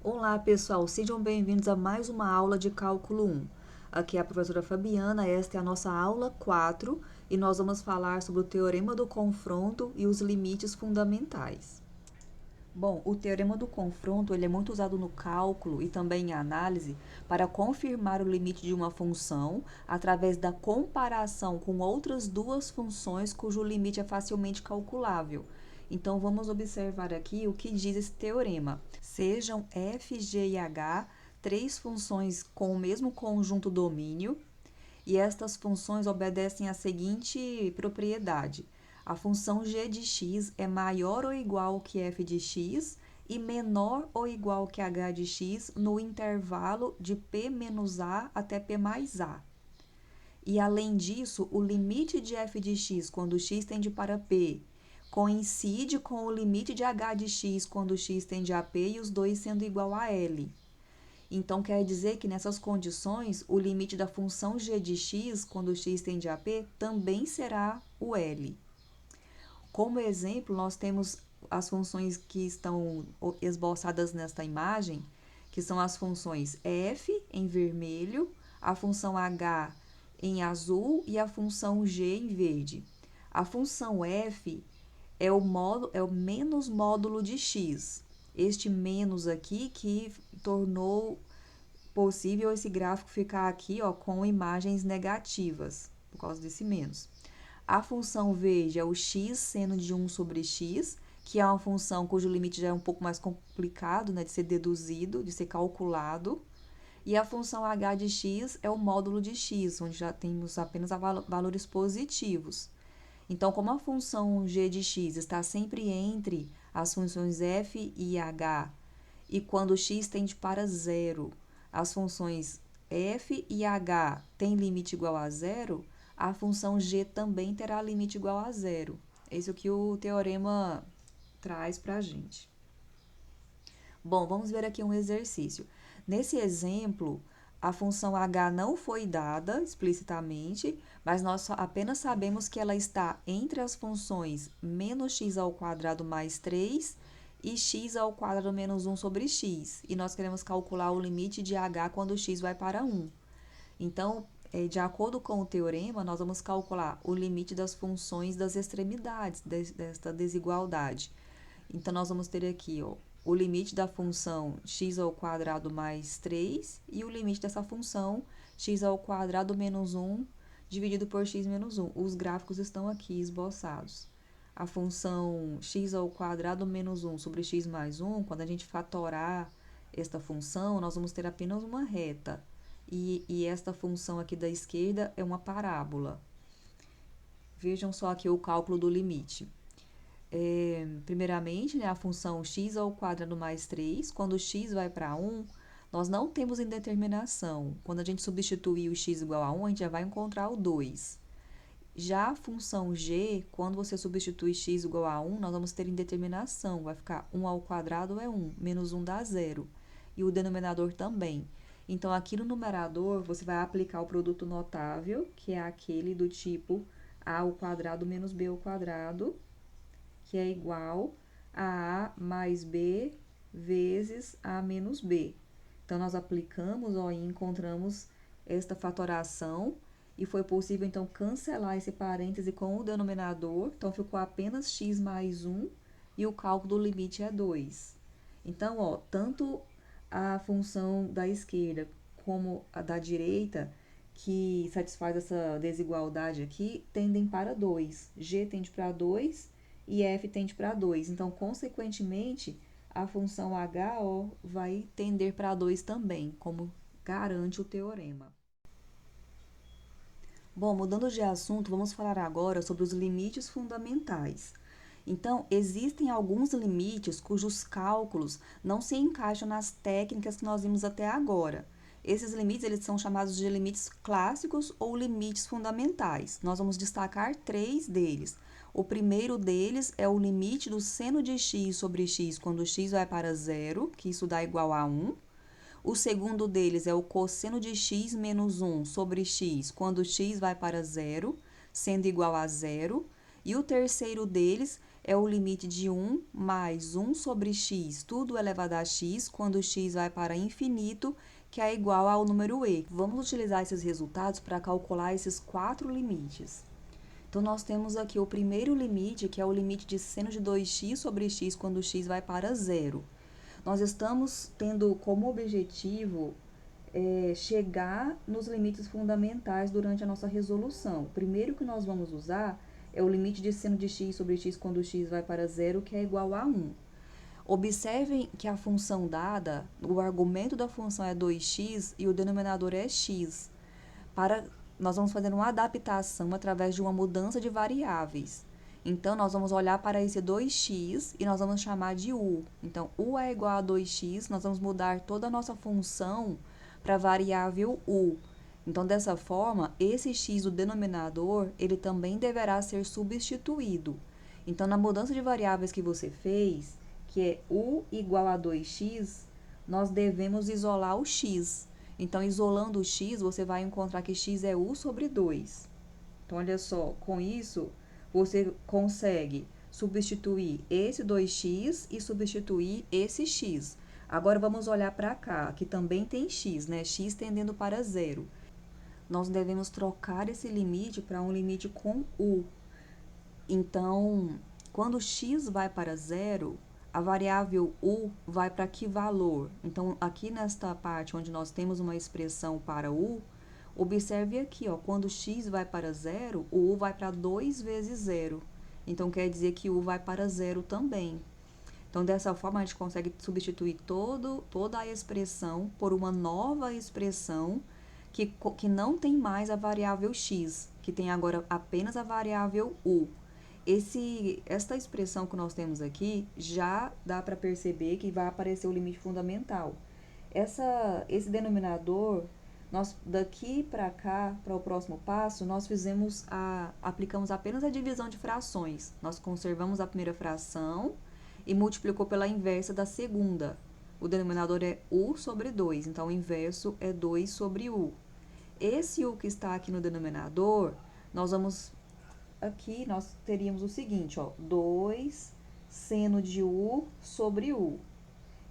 Olá, pessoal, sejam bem-vindos a mais uma aula de Cálculo 1. Aqui é a professora Fabiana, esta é a nossa aula 4 e nós vamos falar sobre o Teorema do Confronto e os limites fundamentais. Bom, o Teorema do Confronto ele é muito usado no cálculo e também em análise para confirmar o limite de uma função através da comparação com outras duas funções cujo limite é facilmente calculável. Então, vamos observar aqui o que diz esse teorema. Sejam f, g e h três funções com o mesmo conjunto domínio, e estas funções obedecem à seguinte propriedade: a função g de x é maior ou igual que f de x e menor ou igual que h de x no intervalo de p menos a até p mais a. E, além disso, o limite de f de x quando x tende para p coincide com o limite de h de x quando x tende a p e os dois sendo igual a L. Então, quer dizer que nessas condições, o limite da função g de x, quando x tende a p, também será o L. Como exemplo, nós temos as funções que estão esboçadas nesta imagem, que são as funções f em vermelho, a função h em azul e a função g em verde. A função f é o menos módulo de x. Este menos aqui que tornou possível esse gráfico ficar aqui, ó, com imagens negativas, por causa desse menos. A função verde é o x seno de 1 sobre x, que é uma função cujo limite já é um pouco mais complicado, né, de ser deduzido, de ser calculado. E a função h de x é o módulo de x, onde já temos apenas valores positivos. Então, como a função g de x está sempre entre as funções f e h, e quando x tende para zero, as funções f e h têm limite igual a zero, a função g também terá limite igual a zero. Esse é o que o teorema traz para a gente. Bom, vamos ver aqui um exercício. Nesse exemplo, a função h não foi dada explicitamente, mas nós apenas sabemos que ela está entre as funções menos x ao quadrado mais 3 e x ao quadrado menos 1 sobre x. E nós queremos calcular o limite de h quando x vai para 1. Então, de acordo com o teorema, nós vamos calcular o limite das funções das extremidades desta desigualdade. Então, nós vamos ter aqui, ó, o limite da função x ao quadrado mais 3 e o limite dessa função x ao quadrado menos 1 dividido por x menos 1. Os gráficos estão aqui esboçados. A função x ao quadrado menos 1 sobre x mais 1, quando a gente fatorar esta função, nós vamos ter apenas uma reta. E esta função aqui da esquerda é uma parábola. Vejam só aqui o cálculo do limite. Primeiramente, né, a função x ao quadrado mais 3, quando x vai para 1, nós não temos indeterminação. Quando a gente substituir o x igual a 1, a gente já vai encontrar o 2. Já a função g, quando você substitui x igual a 1, nós vamos ter indeterminação. Vai ficar 1 ao quadrado é 1, menos 1 dá 0. E o denominador também. Então, aqui no numerador, você vai aplicar o produto notável, que é aquele do tipo a ao quadrado menos b ao quadrado, que é igual a mais b vezes a menos b. Então, nós aplicamos, ó, e encontramos esta fatoração, e foi possível, então, cancelar esse parêntese com o denominador. Então, ficou apenas x mais 1, e o cálculo do limite é 2. Então, ó, tanto a função da esquerda como a da direita, que satisfaz essa desigualdade aqui, tendem para 2. G tende para 2 e f tende para 2. Então, consequentemente, a função h, ó, vai tender para 2 também, como garante o teorema. Bom, mudando de assunto, vamos falar agora sobre os limites fundamentais. Então, existem alguns limites cujos cálculos não se encaixam nas técnicas que nós vimos até agora. Esses limites eles são chamados de limites clássicos ou limites fundamentais. Nós vamos destacar 3 deles. O primeiro deles é o limite do seno de x sobre x quando x vai para 0, que isso dá igual a 1. O segundo deles é o cosseno de x menos 1 sobre x quando x vai para 0, sendo igual a 0. E o terceiro deles é o limite de 1 mais 1 sobre x, tudo elevado a x, quando x vai para infinito, que é igual ao número e. Vamos utilizar esses resultados para calcular esses 4 limites. Então, nós temos aqui o primeiro limite, que é o limite de seno de 2x sobre x, quando x vai para zero. Nós estamos tendo como objetivo chegar nos limites fundamentais durante a nossa resolução. O primeiro que nós vamos usar é o limite de seno de x sobre x quando x vai para zero, que é igual a 1. Observem que a função dada, o argumento da função é 2x e o denominador é x. Nós vamos fazer uma adaptação através de uma mudança de variáveis. Então, nós vamos olhar para esse 2x e nós vamos chamar de u. Então, u é igual a 2x, nós vamos mudar toda a nossa função para a variável u. Então, dessa forma, esse x do denominador, ele também deverá ser substituído. Então, na mudança de variáveis que você fez, que é u igual a 2x, nós devemos isolar o x. Então, isolando o x, você vai encontrar que x é u sobre 2. Então, olha só, com isso, você consegue substituir esse 2x e substituir esse x. Agora, vamos olhar para cá, que também tem x, né? X tendendo para zero. Nós devemos trocar esse limite para um limite com u. Então, quando x vai para zero, a variável u vai para que valor? Então, aqui nesta parte onde nós temos uma expressão para u, observe aqui, ó, quando x vai para zero, o u vai para 2 vezes zero. Então, quer dizer que u vai para zero também. Então, dessa forma, a gente consegue substituir toda a expressão por uma nova expressão que não tem mais a variável x, que tem agora apenas a variável u. Esta expressão que nós temos aqui, já dá para perceber que vai aparecer o limite fundamental. Esse denominador, nós daqui para cá, para o próximo passo, nós aplicamos apenas a divisão de frações. Nós conservamos a primeira fração e multiplicou pela inversa da segunda. O denominador é u sobre 2, então o inverso é 2 sobre u. Esse u que está aqui no denominador, aqui nós teríamos o seguinte, ó, 2 seno de u sobre u.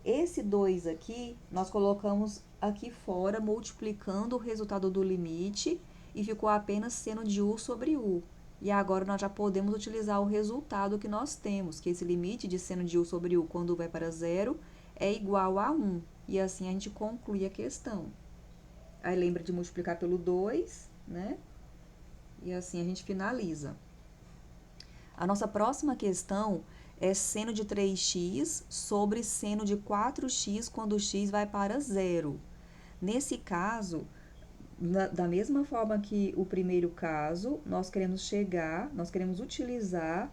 Esse 2 aqui, nós colocamos aqui fora, multiplicando o resultado do limite, e ficou apenas seno de u sobre u. E agora, nós já podemos utilizar o resultado que nós temos, que esse limite de seno de u sobre u, quando vai para zero, é igual a 1. E assim, a gente conclui a questão. Aí, lembra de multiplicar pelo 2, né? E assim, a gente finaliza. A nossa próxima questão é seno de 3x sobre seno de 4x quando x vai para zero. Nesse caso, da mesma forma que o primeiro caso, nós queremos utilizar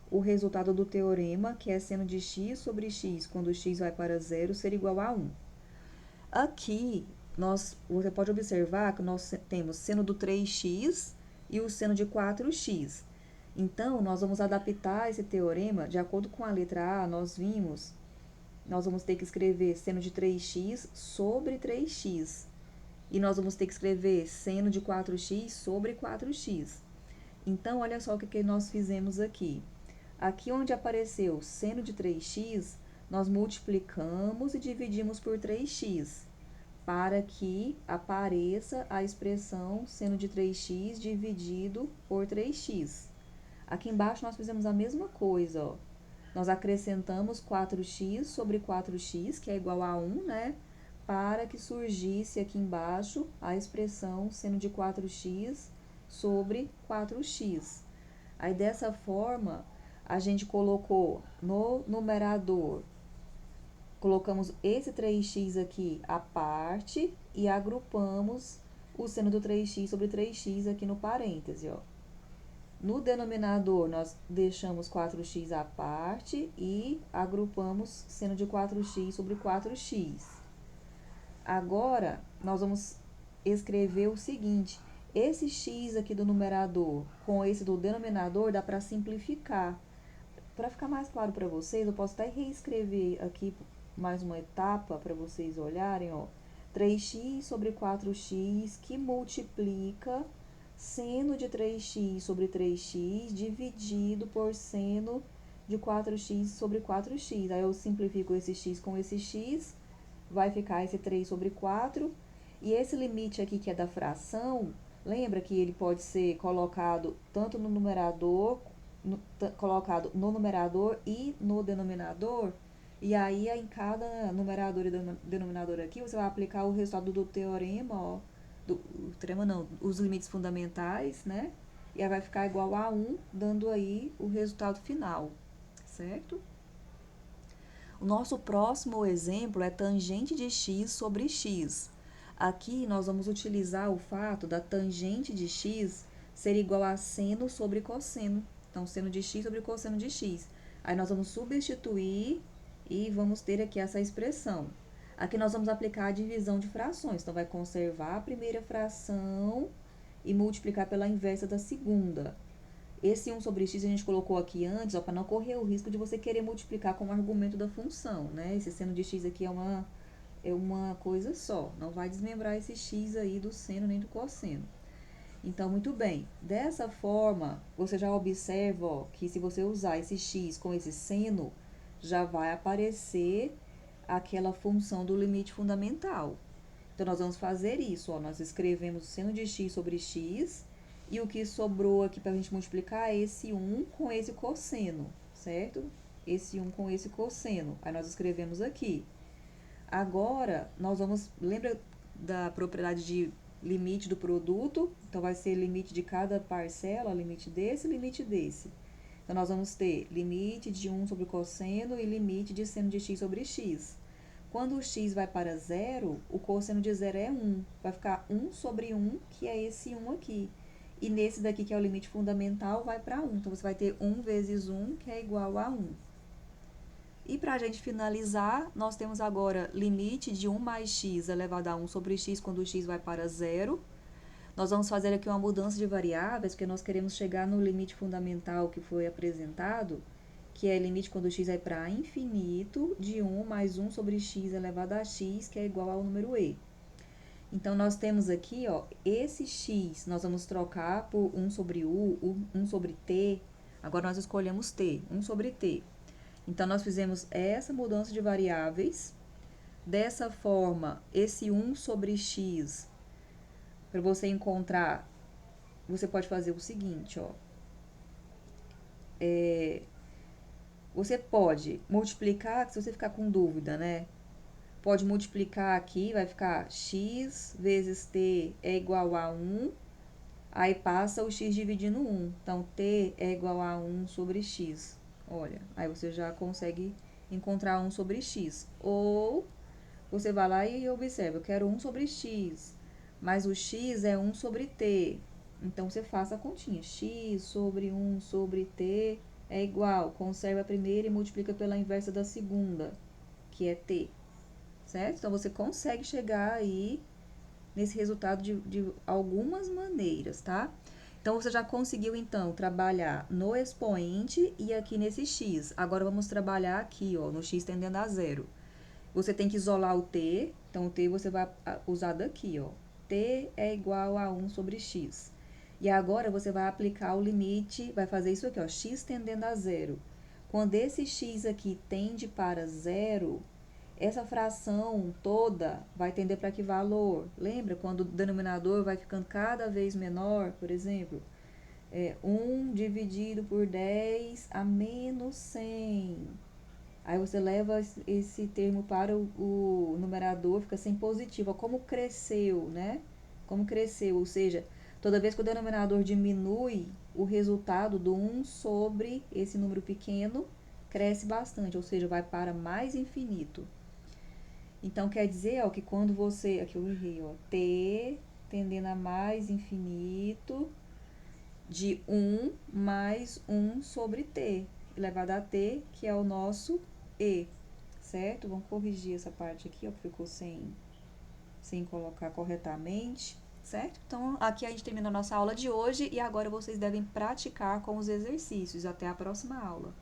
o resultado do teorema, que é seno de x sobre x quando x vai para zero ser igual a 1. Aqui, você pode observar que nós temos seno do 3x e o seno de 4x. Então, nós vamos adaptar esse teorema, de acordo com a letra A, nós vamos ter que escrever seno de 3x sobre 3x. E nós vamos ter que escrever seno de 4x sobre 4x. Então, olha só o que nós fizemos aqui. Aqui onde apareceu seno de 3x, nós multiplicamos e dividimos por 3x, para que apareça a expressão seno de 3x dividido por 3x. Aqui embaixo, nós fizemos a mesma coisa, ó. Nós acrescentamos 4x sobre 4x, que é igual a 1, né? Para que surgisse aqui embaixo a expressão seno de 4x sobre 4x. Aí, dessa forma, a gente colocou no numerador, colocamos esse 3x aqui à parte e agrupamos o seno do 3x sobre 3x aqui no parêntese, ó. No denominador, nós deixamos 4x à parte e agrupamos seno de 4x sobre 4x. Agora, nós vamos escrever o seguinte: esse x aqui do numerador com esse do denominador dá para simplificar. Para ficar mais claro para vocês, eu posso até reescrever aqui mais uma etapa para vocês olharem, ó. 3x sobre 4x que multiplica seno de 3x sobre 3x dividido por seno de 4x sobre 4x. Aí eu simplifico esse x com esse x, vai ficar esse 3 sobre 4. E esse limite aqui, que é da fração, lembra que ele pode ser colocado tanto no numerador, colocado no numerador e no denominador. E aí, em cada numerador e denominador aqui, você vai aplicar o resultado do teorema, ó. Teorema não, os limites fundamentais, né? E aí vai ficar igual a 1, dando aí o resultado final, certo? O nosso próximo exemplo é tangente de x sobre x. Aqui nós vamos utilizar o fato da tangente de x ser igual a seno sobre cosseno. Então, seno de x sobre cosseno de x. Aí nós vamos substituir e vamos ter aqui essa expressão. Aqui nós vamos aplicar a divisão de frações. Então, vai conservar a primeira fração e multiplicar pela inversa da segunda. Esse 1 sobre x a gente colocou aqui antes, para não correr o risco de você querer multiplicar com o argumento da função, né? Esse seno de x aqui é uma coisa só, não vai desmembrar esse x aí do seno nem do cosseno. Então, muito bem, dessa forma, você já observa, ó, que se você usar esse x com esse seno, já vai aparecer aquela função do limite fundamental. Então, nós vamos fazer isso, ó, nós escrevemos o seno de x sobre x, e o que sobrou aqui para a gente multiplicar é esse 1 com esse cosseno, certo? Esse 1 com esse cosseno. Aí, nós escrevemos aqui. Agora, nós vamos... Lembra da propriedade de limite do produto? Então, vai ser limite de cada parcela, limite desse e limite desse. Então, nós vamos ter limite de 1 sobre cosseno e limite de seno de x sobre x. Quando o x vai para zero, o cosseno de zero é 1. Vai ficar 1 sobre 1, que é esse 1 aqui. E nesse daqui, que é o limite fundamental, vai para 1. Então, você vai ter 1 vezes 1, que é igual a 1. E para a gente finalizar, nós temos agora limite de 1 mais x elevado a 1 sobre x quando o x vai para zero. Nós vamos fazer aqui uma mudança de variáveis, porque nós queremos chegar no limite fundamental que foi apresentado, que é limite quando o x vai para infinito, de 1 mais 1 sobre x elevado a x, que é igual ao número e. Então, nós temos aqui, ó, esse x, nós vamos trocar por 1 sobre u, 1 sobre t. Agora, nós escolhemos t, 1 sobre t. Então, nós fizemos essa mudança de variáveis. Dessa forma, esse 1 sobre x, para você encontrar, você pode fazer o seguinte, ó. Você pode multiplicar, se você ficar com dúvida, né? Pode multiplicar aqui, vai ficar x vezes t é igual a 1, aí passa o x dividindo 1. Então, t é igual a 1 sobre x. Olha, aí você já consegue encontrar 1 sobre x. Ou você vai lá e observa, eu quero 1 sobre x, mas o x é 1 sobre t. Então, você faça a continha. X sobre 1 sobre t é igual. Conserva a primeira e multiplica pela inversa da segunda, que é t. Certo? Então, você consegue chegar aí nesse resultado de algumas maneiras, tá? Então, você já conseguiu, então, trabalhar no expoente e aqui nesse x. Agora, vamos trabalhar aqui, ó, no x tendendo a zero. Você tem que isolar o t, então, o t você vai usar daqui, ó. t é igual a 1 sobre x. E agora, você vai aplicar o limite, vai fazer isso aqui, ó, x tendendo a zero. Quando esse x aqui tende para zero, essa fração toda vai tender para que valor? Lembra quando o denominador vai ficando cada vez menor, por exemplo? 1 dividido por 10 a menos 100. Aí você leva esse termo para o numerador, fica sem positivo. Como cresceu, né? Como cresceu, ou seja, toda vez que o denominador diminui, o resultado do 1 sobre esse número pequeno cresce bastante, ou seja, vai para mais infinito. Então, quer dizer, ó, que quando você... Aqui eu errei, ó. T tendendo a mais infinito de 1 mais 1 sobre t, elevado a t, que é o nosso e, certo? Vamos corrigir essa parte aqui, ó, que ficou sem colocar corretamente, certo? Então, aqui a gente termina a nossa aula de hoje e agora vocês devem praticar com os exercícios. Até a próxima aula.